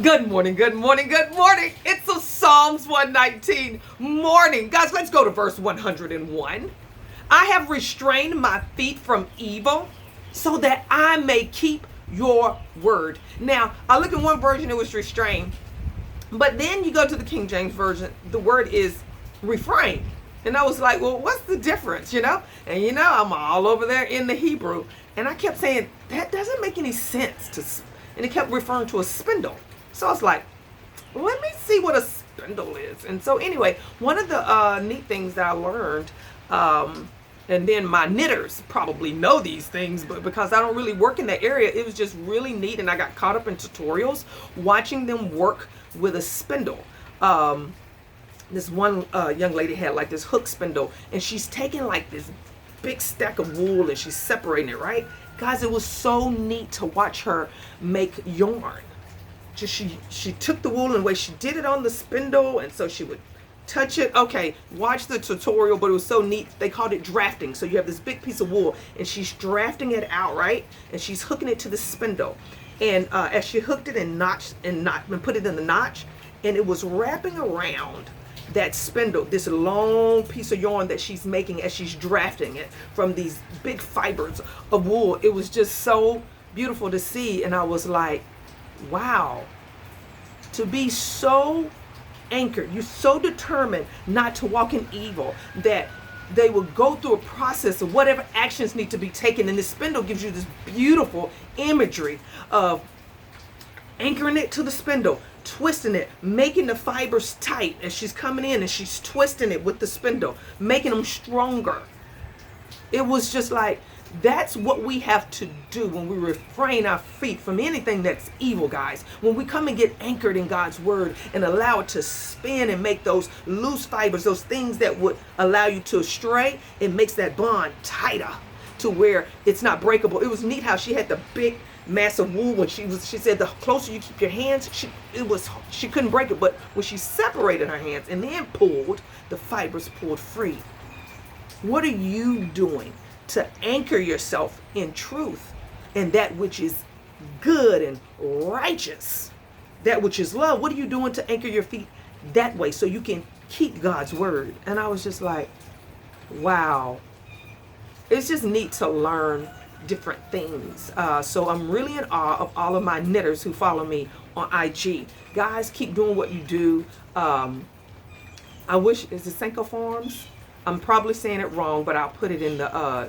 Good morning, good morning, good morning. It's a Psalms 119 morning. Guys, let's go to verse 101. I have restrained my feet from evil so that I may keep your word. Now, I look at one version, it was restrained. But then you go to the King James Version, the word is refrain. And I was like, well, what's the difference, And I'm all over there in the Hebrew. And I kept saying, that doesn't make any sense. And it kept referring to a spindle. So I was like, let me see what a spindle is. And so anyway, one of the neat things that I learned, and then my knitters probably know these things, but because I don't really work in that area, it was just really neat. And I got caught up in tutorials, watching them work with a spindle. This one young lady had like this hook spindle, and she's taking like this big stack of wool and she's separating it, right? Guys, it was so neat to watch her make yarn. Just she took the wool and the way she did it on the spindle, and so she would touch it. Okay, watch the tutorial, but it was so neat. They called it drafting. So you have this big piece of wool and she's drafting it out, right? And she's hooking it to the spindle. And as she hooked it and put it in the notch, and it was wrapping around that spindle, this long piece of yarn that she's making as she's drafting it from these big fibers of wool. It was just so beautiful to see. And I was like, wow, to be so anchored, you're so determined not to walk in evil that they will go through a process of whatever actions need to be taken. And this spindle gives you this beautiful imagery of anchoring it to the spindle, twisting it, making the fibers tight as she's coming in and she's twisting it with the spindle, making them stronger. It was just like, that's what we have to do when we refrain our feet from anything that's evil, guys. When we come and get anchored in God's word and allow it to spin and make those loose fibers, those things that would allow you to stray, it makes that bond tighter to where it's not breakable. It was neat how she had the big mass of wool when she said the closer you keep your hands, she couldn't break it. But when she separated her hands and then pulled, the fibers pulled free. What are you doing to anchor yourself in truth and that which is good and righteous, that which is love? What are you doing to anchor your feet that way so you can keep God's word? And I was just like, wow, it's just neat to learn different things. So I'm really in awe of all of my knitters who follow me on IG. Guys, keep doing what you do. I wish, is it Senko Farms? I'm probably saying it wrong, but I'll put it in the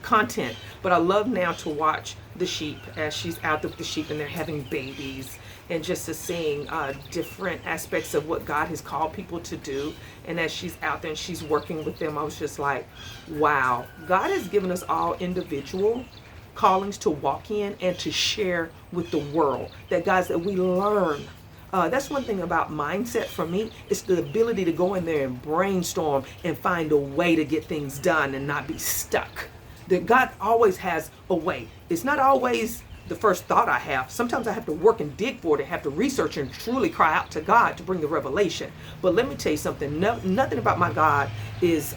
content. But I love now to watch the sheep as she's out with the sheep and they're having babies, and just to seeing different aspects of what God has called people to do. And as she's out there and she's working with them, I was just like, wow, God has given us all individual callings to walk in and to share with the world. That, guys, that we learn. That's one thing about mindset for me. It's the ability to go in there and brainstorm and find a way to get things done and not be stuck. That God always has a way. It's not always the first thought I have. Sometimes I have to work and dig for it, and have to research and truly cry out to God to bring the revelation. But let me tell you something. Nothing about my God is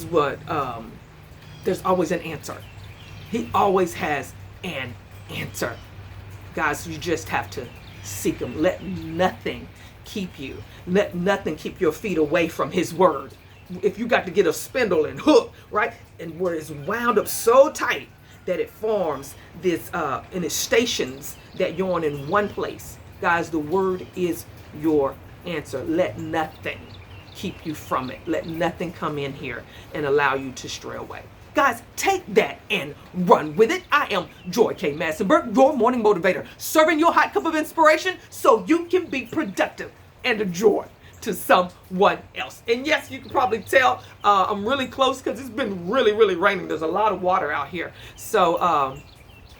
what there's always an answer. He always has an answer. Guys, you just have to seek him. Let nothing keep you. Let nothing keep your feet away from his word. If you got to get a spindle and hook, right, and where it's wound up so tight that it forms this, and it stations that yarn in one place. Guys, the word is your answer. Let nothing keep you from it. Let nothing come in here and allow you to stray away. Guys, take that and run with it. I am Joy K. Massenberg, your morning motivator, serving your hot cup of inspiration so you can be productive and a joy to someone else. And yes, you can probably tell I'm really close because it's been really, really raining. There's a lot of water out here. So,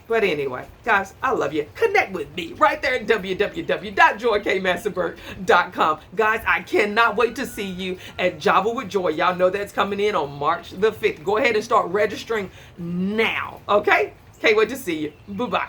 but anyway, guys, I love you. Connect with me right there at www.joykmassenberg.com. Guys, I cannot wait to see you at Java with Joy. Y'all know that's coming in on March the 5th. Go ahead and start registering now, okay? Can't wait to see you. Bye-bye.